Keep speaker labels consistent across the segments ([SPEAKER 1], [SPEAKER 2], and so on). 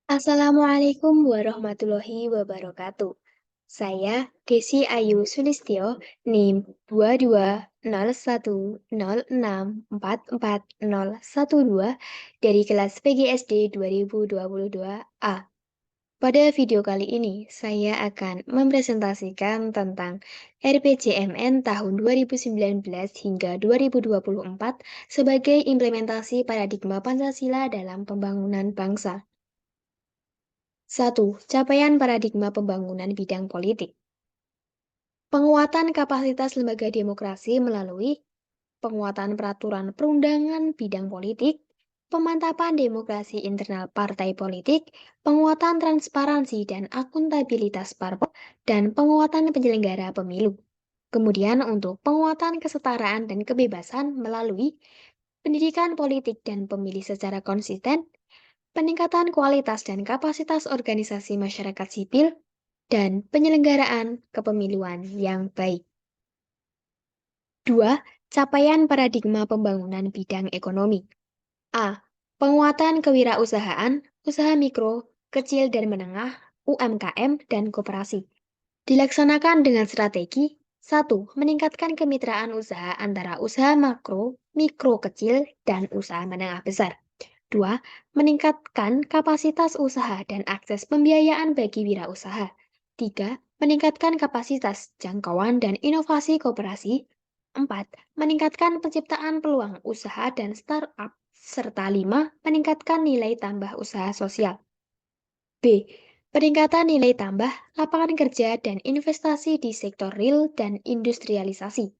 [SPEAKER 1] Assalamualaikum warahmatullahi wabarakatuh. Saya Desi Ayu Sulistyo, NIM 220106444012 dari kelas PGSD 2022A. Pada video kali ini, saya akan mempresentasikan tentang RPJMN tahun 2019 hingga 2024 sebagai implementasi paradigma Pancasila dalam pembangunan bangsa. 1. Capaian paradigma pembangunan bidang politik. Penguatan kapasitas lembaga demokrasi melalui penguatan peraturan perundangan bidang politik, pemantapan demokrasi internal partai politik, penguatan transparansi dan akuntabilitas parpol, dan penguatan penyelenggara pemilu. Kemudian untuk penguatan kesetaraan dan kebebasan melalui pendidikan politik dan pemilih secara konsisten, peningkatan kualitas dan kapasitas organisasi masyarakat sipil, dan penyelenggaraan kepemiluan yang baik. 2. Capaian paradigma pembangunan bidang ekonomi. A. Penguatan kewirausahaan, usaha mikro, kecil dan menengah, UMKM, dan koperasi. Dilaksanakan dengan strategi 1. Meningkatkan kemitraan usaha antara usaha makro, mikro kecil, dan usaha menengah besar. 2. Meningkatkan kapasitas usaha dan akses pembiayaan bagi wirausaha. 3. Meningkatkan kapasitas jangkauan dan inovasi koperasi. 4. Meningkatkan penciptaan peluang usaha dan startup. Serta 5. Meningkatkan nilai tambah usaha sosial. B. Peningkatan nilai tambah, lapangan kerja, dan investasi di sektor real dan industrialisasi.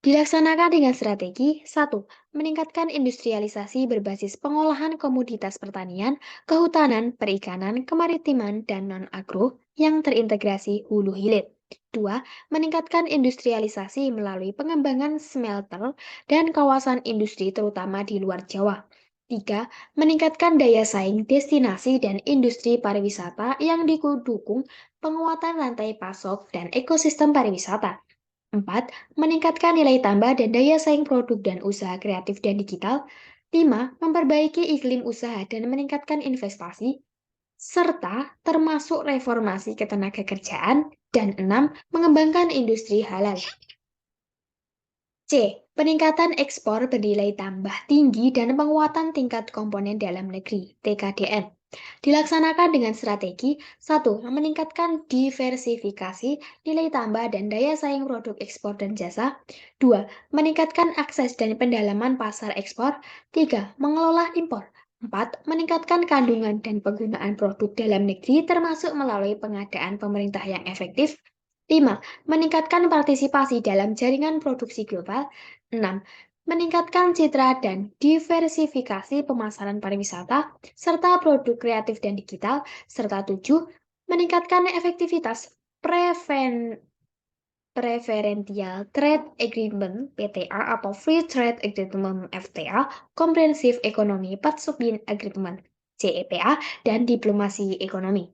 [SPEAKER 1] Dilaksanakan dengan strategi 1. Meningkatkan industrialisasi berbasis pengolahan komoditas pertanian, kehutanan, perikanan, kemaritiman, dan non-agro yang terintegrasi hulu hilir. 2. Meningkatkan industrialisasi melalui pengembangan smelter dan kawasan industri terutama di luar Jawa. 3. Meningkatkan daya saing destinasi dan industri pariwisata yang didukung penguatan rantai pasok dan ekosistem pariwisata. 4. Meningkatkan nilai tambah dan daya saing produk dan usaha kreatif dan digital. 5. Memperbaiki iklim usaha dan meningkatkan investasi, serta termasuk reformasi ketenagakerjaan. Dan 6. Mengembangkan industri halal. C. Peningkatan ekspor bernilai tambah tinggi dan penguatan tingkat komponen dalam negeri, TKDN. Dilaksanakan dengan strategi 1. Meningkatkan diversifikasi, nilai tambah dan daya saing produk ekspor dan jasa. 2. Meningkatkan akses dan pendalaman pasar ekspor. 3. Mengelola impor. 4. Meningkatkan kandungan dan penggunaan produk dalam negeri termasuk melalui pengadaan pemerintah yang efektif. 5. Meningkatkan partisipasi dalam jaringan produksi global. 6. Meningkatkan citra dan diversifikasi pemasaran pariwisata, serta produk kreatif dan digital. Serta 7. Meningkatkan efektivitas Preferential Trade Agreement (PTA) atau Free Trade Agreement (FTA), Comprehensive Economy Partnership Agreement (CEPA), dan diplomasi ekonomi.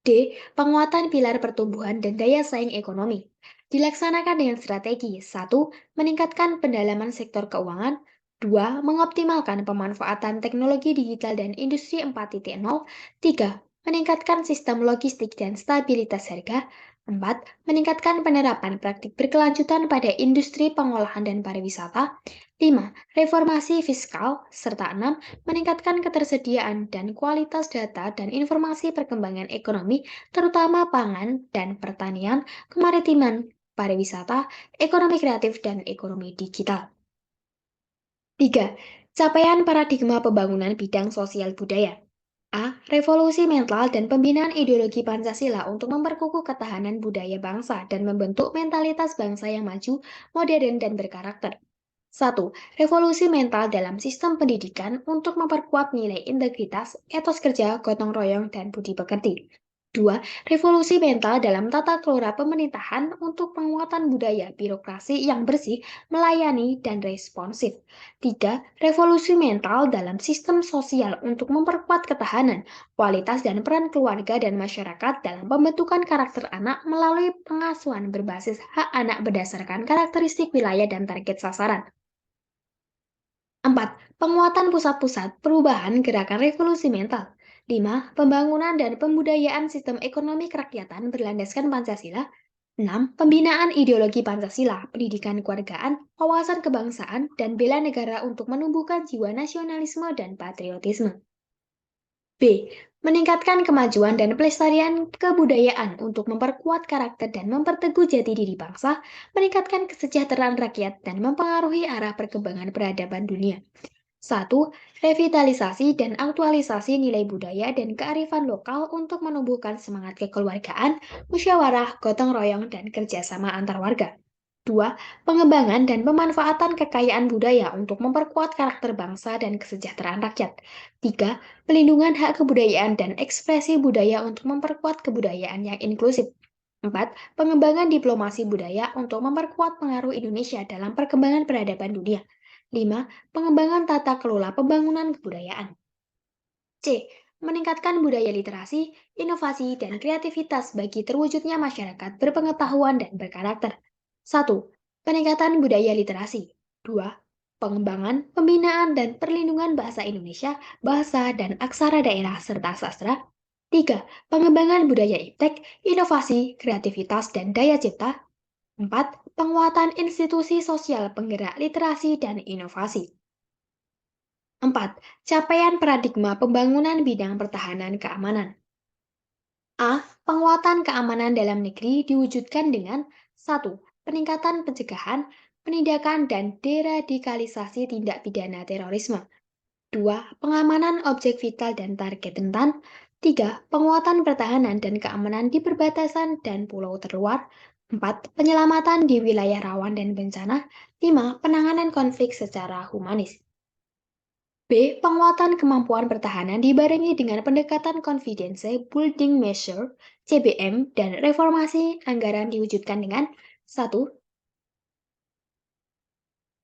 [SPEAKER 1] D. Penguatan pilar pertumbuhan dan daya saing ekonomi. Dilaksanakan dengan strategi 1. Meningkatkan pendalaman sektor keuangan. 2. Mengoptimalkan pemanfaatan teknologi digital dan industri 4.0. 3. Meningkatkan sistem logistik dan stabilitas harga. 4. Meningkatkan penerapan praktik berkelanjutan pada industri pengolahan dan pariwisata. 5. Reformasi fiskal. Serta 6. Meningkatkan ketersediaan dan kualitas data dan informasi perkembangan ekonomi, terutama pangan dan pertanian, kemaritiman, pariwisata, ekonomi kreatif, dan ekonomi digital. 3. Capaian paradigma pembangunan bidang sosial budaya. A. Revolusi mental dan pembinaan ideologi Pancasila untuk memperkukuh ketahanan budaya bangsa dan membentuk mentalitas bangsa yang maju, modern, dan berkarakter. 1. Revolusi mental dalam sistem pendidikan untuk memperkuat nilai integritas, etos kerja, gotong royong, dan budi pekerti. 2. Revolusi mental dalam tata kelola pemerintahan untuk penguatan budaya birokrasi yang bersih, melayani, dan responsif. 3. Revolusi mental dalam sistem sosial untuk memperkuat ketahanan, kualitas, dan peran keluarga dan masyarakat dalam pembentukan karakter anak melalui pengasuhan berbasis hak anak berdasarkan karakteristik wilayah dan target sasaran. 4. Penguatan pusat-pusat perubahan gerakan revolusi mental. 5. Pembangunan dan pembudayaan sistem ekonomi kerakyatan berlandaskan Pancasila. 6. Pembinaan ideologi Pancasila, pendidikan kewargaan, wawasan kebangsaan, dan bela negara untuk menumbuhkan jiwa nasionalisme dan patriotisme. B. Meningkatkan kemajuan dan pelestarian kebudayaan untuk memperkuat karakter dan memperteguh jati diri bangsa, meningkatkan kesejahteraan rakyat, dan mempengaruhi arah perkembangan peradaban dunia. 1. Revitalisasi dan aktualisasi nilai budaya dan kearifan lokal untuk menumbuhkan semangat kekeluargaan, musyawarah, gotong royong, dan kerjasama antar warga. 2. Pengembangan dan pemanfaatan kekayaan budaya untuk memperkuat karakter bangsa dan kesejahteraan rakyat. 3. Pelindungan hak kebudayaan dan ekspresi budaya untuk memperkuat kebudayaan yang inklusif. 4. Pengembangan diplomasi budaya untuk memperkuat pengaruh Indonesia dalam perkembangan peradaban dunia. 5. Pengembangan tata kelola pembangunan kebudayaan. C. Meningkatkan budaya literasi, inovasi, dan kreativitas bagi terwujudnya masyarakat berpengetahuan dan berkarakter. 1. Peningkatan budaya literasi. 2. Pengembangan, pembinaan, dan perlindungan bahasa Indonesia, bahasa, dan aksara daerah serta sastra. 3. Pengembangan budaya iptek, inovasi, kreativitas, dan daya cipta. 4. Penguatan institusi sosial penggerak literasi dan inovasi. 4. Capaian paradigma pembangunan bidang pertahanan keamanan. A. Penguatan keamanan dalam negeri diwujudkan dengan 1. Peningkatan pencegahan, penindakan, dan deradikalisasi tindak pidana terorisme. 2. Pengamanan objek vital dan target rentan. 3. Penguatan pertahanan dan keamanan di perbatasan dan pulau terluar. 4. Penyelamatan di wilayah rawan dan bencana. 5. Penanganan konflik secara humanis. B. Penguatan kemampuan pertahanan dibarengi dengan pendekatan confidence building measure (CBM) dan reformasi anggaran diwujudkan dengan 1.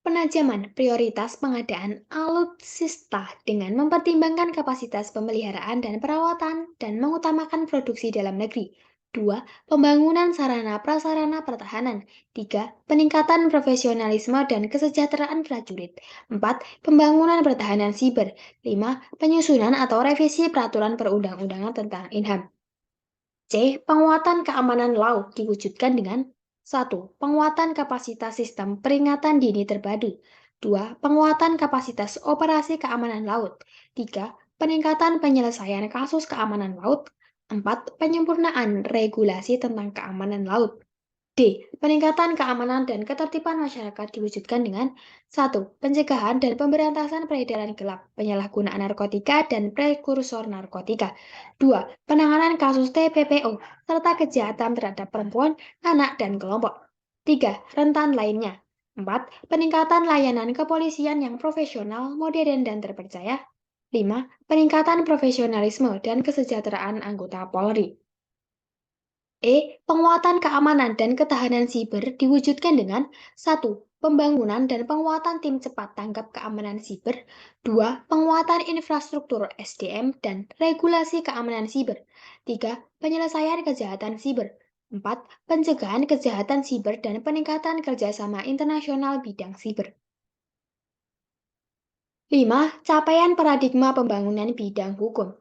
[SPEAKER 1] Penajaman prioritas pengadaan alutsista dengan mempertimbangkan kapasitas pemeliharaan dan perawatan dan mengutamakan produksi dalam negeri. 2. Pembangunan sarana prasarana pertahanan. 3. Peningkatan profesionalisme dan kesejahteraan prajurit. 4. Pembangunan pertahanan siber. 5. Penyusunan atau revisi peraturan perundang-undangan tentang Inham. C. Penguatan keamanan laut diwujudkan dengan 1. Penguatan kapasitas sistem peringatan dini terpadu. 2. Penguatan kapasitas operasi keamanan laut. 3. Peningkatan penyelesaian kasus keamanan laut. 4. Penyempurnaan regulasi tentang keamanan laut. D. Peningkatan keamanan dan ketertiban masyarakat diwujudkan dengan 1. Pencegahan dan pemberantasan peredaran gelap, penyalahgunaan narkotika, dan prekursor narkotika. 2. Penanganan kasus TPPO, serta kejahatan terhadap perempuan, anak, dan kelompok. 3. Rentan lainnya. 4. Peningkatan layanan kepolisian yang profesional, modern, dan terpercaya. 5. Peningkatan profesionalisme dan kesejahteraan anggota Polri. Penguatan keamanan dan ketahanan siber diwujudkan dengan 1. Pembangunan dan penguatan tim cepat tanggap keamanan siber. 2. Penguatan infrastruktur SDM dan regulasi keamanan siber. 3. Penyelesaian kejahatan siber. 4. Pencegahan kejahatan siber dan peningkatan kerjasama internasional bidang siber. 5. Capaian paradigma pembangunan bidang hukum.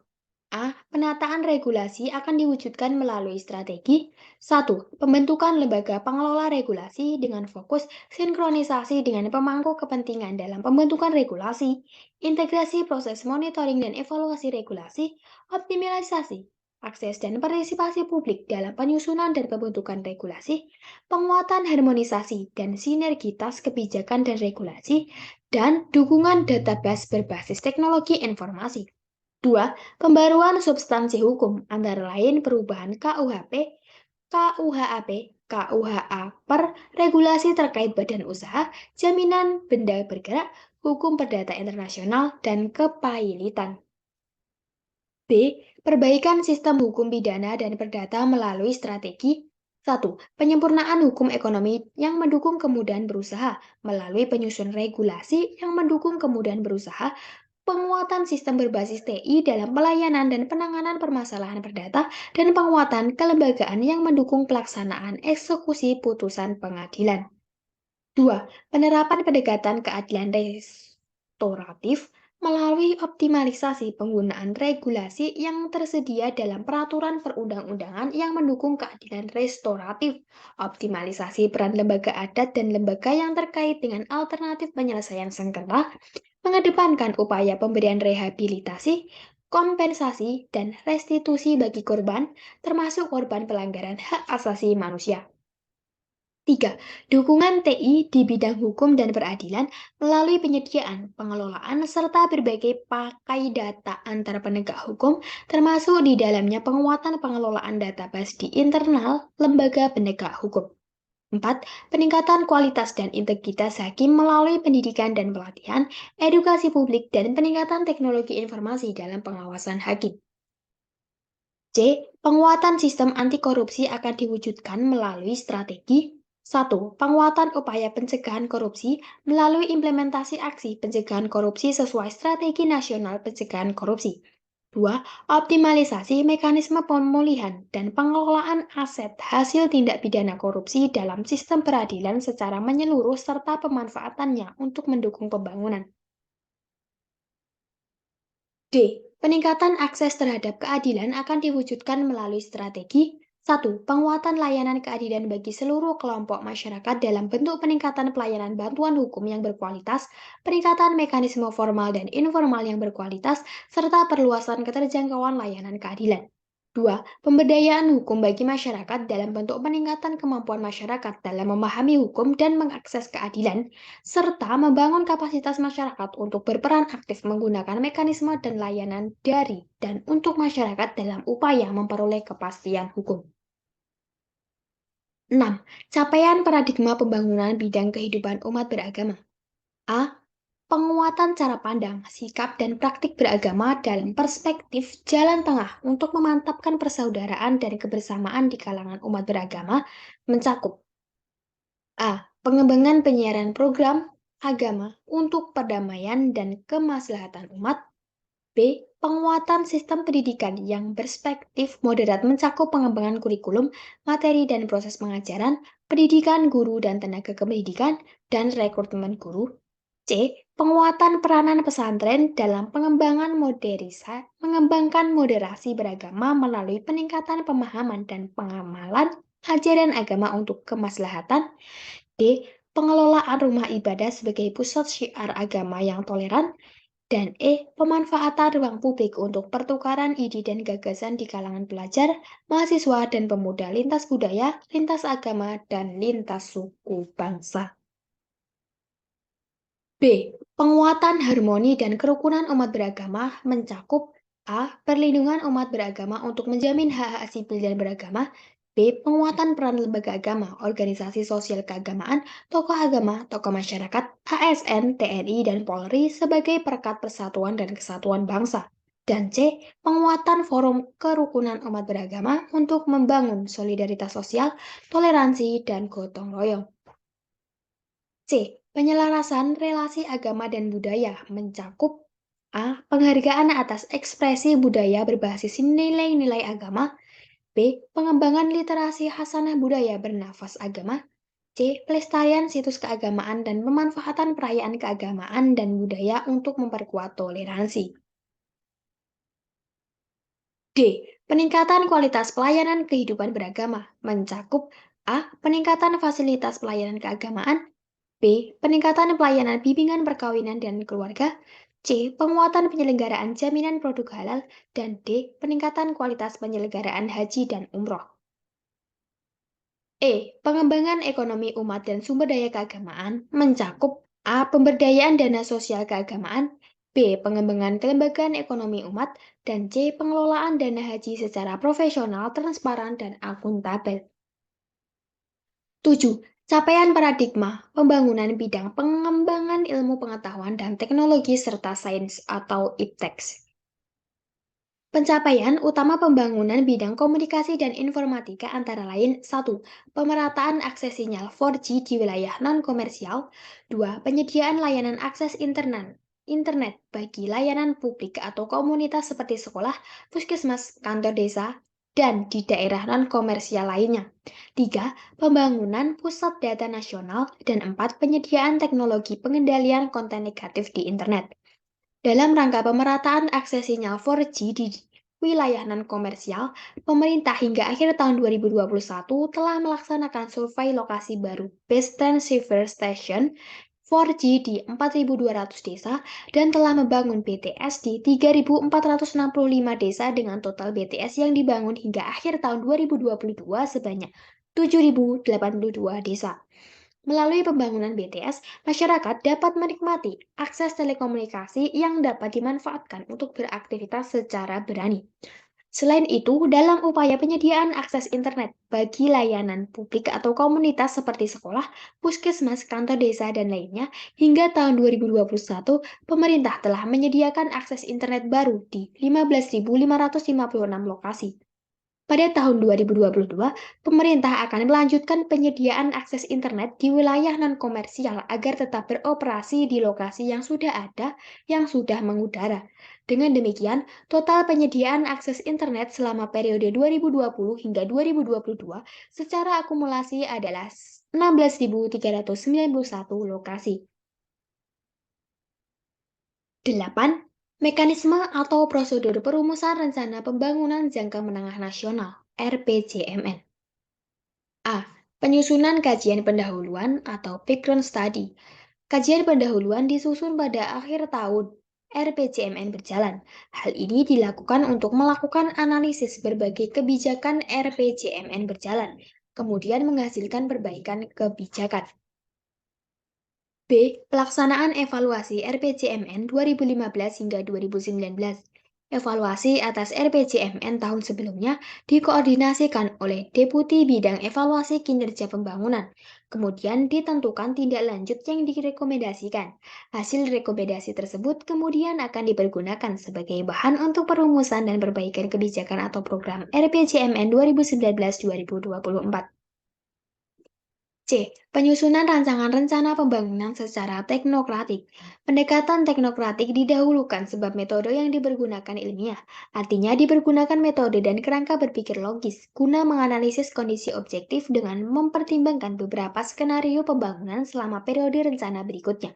[SPEAKER 1] A. Penataan regulasi akan diwujudkan melalui strategi 1. Pembentukan lembaga pengelola regulasi dengan fokus sinkronisasi dengan pemangku kepentingan dalam pembentukan regulasi, integrasi proses monitoring dan evaluasi regulasi, optimalisasi akses dan partisipasi publik dalam penyusunan dan pembentukan regulasi, penguatan harmonisasi dan sinergitas kebijakan dan regulasi, dan dukungan database berbasis teknologi informasi. 2. Pembaruan substansi hukum, antara lain perubahan KUHP, KUHAP, KUHA per regulasi terkait badan usaha, jaminan benda bergerak, hukum perdata internasional, dan kepailitan. B. Perbaikan sistem hukum pidana dan perdata melalui strategi 1. Penyempurnaan hukum ekonomi yang mendukung kemudahan berusaha melalui penyusun regulasi yang mendukung kemudahan berusaha, penguatan sistem berbasis TI dalam pelayanan dan penanganan permasalahan perdata, dan penguatan kelembagaan yang mendukung pelaksanaan eksekusi putusan pengadilan. 2. Penerapan pendekatan keadilan restoratif Melalui optimalisasi penggunaan regulasi yang tersedia dalam peraturan perundang-undangan yang mendukung keadilan restoratif, optimalisasi peran lembaga adat dan lembaga yang terkait dengan alternatif penyelesaian sengketa, mengedepankan upaya pemberian rehabilitasi, kompensasi, dan restitusi bagi korban, termasuk korban pelanggaran hak asasi manusia. 3. Dukungan TI di bidang hukum dan peradilan melalui penyediaan, pengelolaan, serta berbagai pakai data antar penegak hukum, termasuk di dalamnya penguatan pengelolaan database di internal lembaga penegak hukum. 4. Peningkatan kualitas dan integritas hakim melalui pendidikan dan pelatihan, edukasi publik, dan peningkatan teknologi informasi dalam pengawasan hakim. C. Penguatan sistem anti korupsi akan diwujudkan melalui strategi 1. Penguatan upaya pencegahan korupsi melalui implementasi aksi pencegahan korupsi sesuai Strategi Nasional Pencegahan Korupsi. 2. Optimalisasi mekanisme pemulihan dan pengelolaan aset hasil tindak pidana korupsi dalam sistem peradilan secara menyeluruh serta pemanfaatannya untuk mendukung pembangunan. D. Peningkatan akses terhadap keadilan akan diwujudkan melalui strategi 1. Penguatan layanan keadilan bagi seluruh kelompok masyarakat dalam bentuk peningkatan pelayanan bantuan hukum yang berkualitas, peningkatan mekanisme formal dan informal yang berkualitas, serta perluasan keterjangkauan layanan keadilan. 2. Pemberdayaan hukum bagi masyarakat dalam bentuk peningkatan kemampuan masyarakat dalam memahami hukum dan mengakses keadilan, serta membangun kapasitas masyarakat untuk berperan aktif menggunakan mekanisme dan layanan dari dan untuk masyarakat dalam upaya memperoleh kepastian hukum. 6. Capaian paradigma pembangunan bidang kehidupan umat beragama. A. Penguatan cara pandang, sikap, dan praktik beragama dalam perspektif jalan tengah untuk memantapkan persaudaraan dan kebersamaan di kalangan umat beragama mencakup A. Pengembangan penyiaran program agama untuk perdamaian dan kemaslahatan umat. B. Penguatan sistem pendidikan yang berspektif moderat mencakup pengembangan kurikulum, materi dan proses pengajaran, pendidikan guru dan tenaga kependidikan, dan rekrutmen guru. C. Penguatan peranan pesantren dalam mengembangkan moderasi beragama melalui peningkatan pemahaman dan pengamalan ajaran agama untuk kemaslahatan. D. Pengelolaan rumah ibadah sebagai pusat syiar agama yang toleran. Dan E. Pemanfaatan ruang publik untuk pertukaran ide dan gagasan di kalangan pelajar, mahasiswa, dan pemuda lintas budaya, lintas agama, dan lintas suku bangsa. B. Penguatan harmoni dan kerukunan umat beragama mencakup A. Perlindungan umat beragama untuk menjamin hak-hak sipil dan beragama. B. Penguatan peran lembaga agama, organisasi sosial keagamaan, tokoh masyarakat, ASN, TNI, dan Polri sebagai perekat persatuan dan kesatuan bangsa. Dan C. Penguatan forum kerukunan umat beragama untuk membangun solidaritas sosial, toleransi, dan gotong royong. C. Penyelarasan relasi agama dan budaya mencakup A. Penghargaan atas ekspresi budaya berbasis nilai-nilai agama. B. Pengembangan literasi hasanah budaya bernafas agama. C. Pelestarian situs keagamaan dan pemanfaatan perayaan keagamaan dan budaya untuk memperkuat toleransi. D. Peningkatan kualitas pelayanan kehidupan beragama mencakup A. Peningkatan fasilitas pelayanan keagamaan. B. Peningkatan pelayanan bimbingan perkawinan dan keluarga. C. Penguatan penyelenggaraan jaminan produk halal. Dan D. Peningkatan kualitas penyelenggaraan haji dan umroh. E. Pengembangan ekonomi umat dan sumber daya keagamaan mencakup A. Pemberdayaan dana sosial keagamaan. B. Pengembangan kelembagaan ekonomi umat. Dan C. Pengelolaan dana haji secara profesional, transparan, dan akuntabel. 7. Capaian paradigma pembangunan bidang pengembangan ilmu pengetahuan dan teknologi serta sains atau IPTEX. Pencapaian utama pembangunan bidang komunikasi dan informatika antara lain 1. Pemerataan akses sinyal 4G di wilayah non-komersial. 2. Penyediaan layanan akses internet bagi layanan publik atau komunitas seperti sekolah, puskesmas, kantor desa, dan di daerah non-komersial lainnya. 3. Pembangunan pusat data nasional. Dan 4. Penyediaan teknologi pengendalian konten negatif di internet. Dalam rangka pemerataan akses sinyal 4G di wilayah non-komersial, pemerintah hingga akhir tahun 2021 telah melaksanakan survei lokasi baru Base Transceiver Station 4G di 4.200 desa dan telah membangun BTS di 3.465 desa dengan total BTS yang dibangun hingga akhir tahun 2022 sebanyak 7.082 desa. Melalui pembangunan BTS, masyarakat dapat menikmati akses telekomunikasi yang dapat dimanfaatkan untuk beraktivitas secara berani. Selain itu, dalam upaya penyediaan akses internet bagi layanan publik atau komunitas seperti sekolah, puskesmas, kantor desa, dan lainnya, hingga tahun 2021, pemerintah telah menyediakan akses internet baru di 15.556 lokasi. Pada tahun 2022, pemerintah akan melanjutkan penyediaan akses internet di wilayah non-komersial agar tetap beroperasi di lokasi yang sudah ada yang sudah mengudara. Dengan demikian, total penyediaan akses internet selama periode 2020 hingga 2022 secara akumulasi adalah 16.391 lokasi. 8. Mekanisme atau prosedur perumusan rencana pembangunan jangka menengah nasional (RPJMN). A. Penyusunan kajian pendahuluan atau background study. Kajian pendahuluan disusun pada akhir tahun RPJMN berjalan. Hal ini dilakukan untuk melakukan analisis berbagai kebijakan RPJMN berjalan, kemudian menghasilkan perbaikan kebijakan. B. Pelaksanaan evaluasi RPJMN 2015 hingga 2019. Evaluasi atas RPJMN tahun sebelumnya dikoordinasikan oleh Deputi Bidang Evaluasi Kinerja Pembangunan. Kemudian ditentukan tindak lanjut yang direkomendasikan. Hasil rekomendasi tersebut kemudian akan dipergunakan sebagai bahan untuk perumusan dan perbaikan kebijakan atau program RPJMN 2019-2024. C. Penyusunan rancangan rencana pembangunan secara teknokratik. Pendekatan teknokratik didahulukan sebab metode yang dipergunakan ilmiah. Artinya dipergunakan metode dan kerangka berpikir logis guna menganalisis kondisi objektif dengan mempertimbangkan beberapa skenario pembangunan selama periode rencana berikutnya.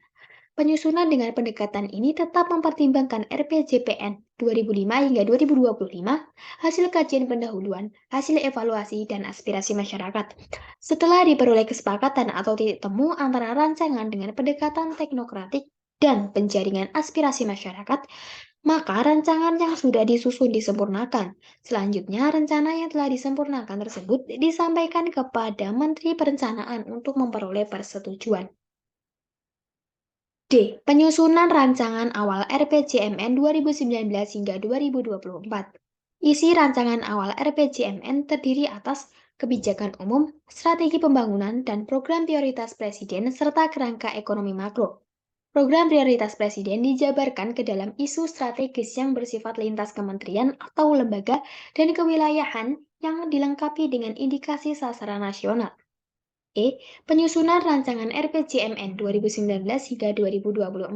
[SPEAKER 1] Penyusunan dengan pendekatan ini tetap mempertimbangkan RPJPN 2005 hingga 2025, hasil kajian pendahuluan, hasil evaluasi, dan aspirasi masyarakat. Setelah diperoleh kesepakatan atau titik temu antara rancangan dengan pendekatan teknokratik dan penjaringan aspirasi masyarakat, maka rancangan yang sudah disusun disempurnakan. Selanjutnya, rencana yang telah disempurnakan tersebut disampaikan kepada Menteri Perencanaan untuk memperoleh persetujuan. D. Penyusunan rancangan awal RPJMN 2019 hingga 2024. Isi rancangan awal RPJMN terdiri atas kebijakan umum, strategi pembangunan, dan program prioritas Presiden serta kerangka ekonomi makro. Program prioritas Presiden dijabarkan ke dalam isu strategis yang bersifat lintas kementerian atau lembaga dan kewilayahan yang dilengkapi dengan indikasi sasaran nasional. Penyusunan rancangan RPJMN 2019 hingga 2024.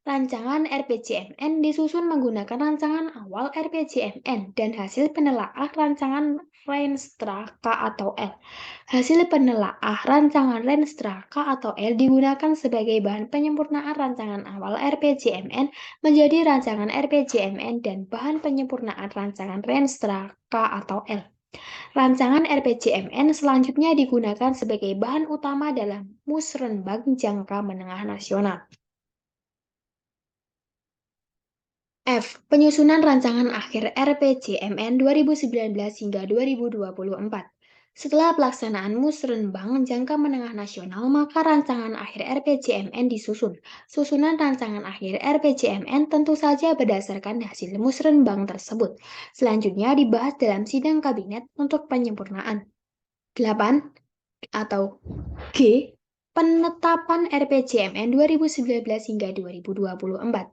[SPEAKER 1] Rancangan RPJMN disusun menggunakan rancangan awal RPJMN dan hasil penelaah rancangan Renstra K atau L. Hasil penelaah rancangan Renstra K atau L digunakan sebagai bahan penyempurnaan rancangan awal RPJMN menjadi rancangan RPJMN dan bahan penyempurnaan rancangan Renstra K atau L. Rancangan RPJMN selanjutnya digunakan sebagai bahan utama dalam Musrenbang Jangka Menengah Nasional. F. Penyusunan rancangan akhir RPJMN 2019 hingga 2024. Setelah pelaksanaan Musrenbang Jangka Menengah Nasional, maka rancangan akhir RPJMN disusun. Susunan rancangan akhir RPJMN tentu saja berdasarkan hasil Musrenbang tersebut. Selanjutnya dibahas dalam sidang kabinet untuk penyempurnaan. 8 atau G. Penetapan RPJMN 2019 hingga 2024.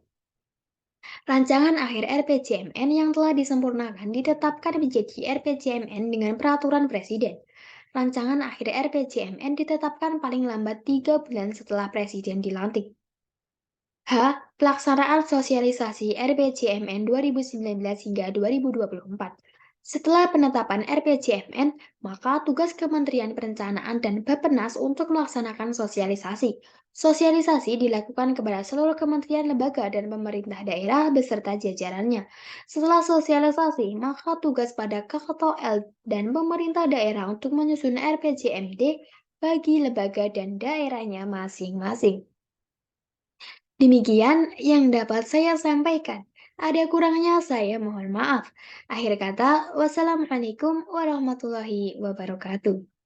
[SPEAKER 1] Rancangan akhir RPJMN yang telah disempurnakan ditetapkan menjadi RPJMN dengan peraturan Presiden. Rancangan akhir RPJMN ditetapkan paling lambat 3 bulan setelah Presiden dilantik. H. Pelaksanaan sosialisasi RPJMN 2019 hingga 2024. Setelah penetapan RPJMN, maka tugas Kementerian Perencanaan dan Bappenas untuk melaksanakan sosialisasi. Sosialisasi dilakukan kepada seluruh kementerian, lembaga, dan pemerintah daerah beserta jajarannya. Setelah sosialisasi, maka tugas pada KKTOL dan pemerintah daerah untuk menyusun RPJMD bagi lembaga dan daerahnya masing-masing. Demikian yang dapat saya sampaikan. Ada kurangnya saya mohon maaf. Akhir kata, wassalamualaikum warahmatullahi wabarakatuh.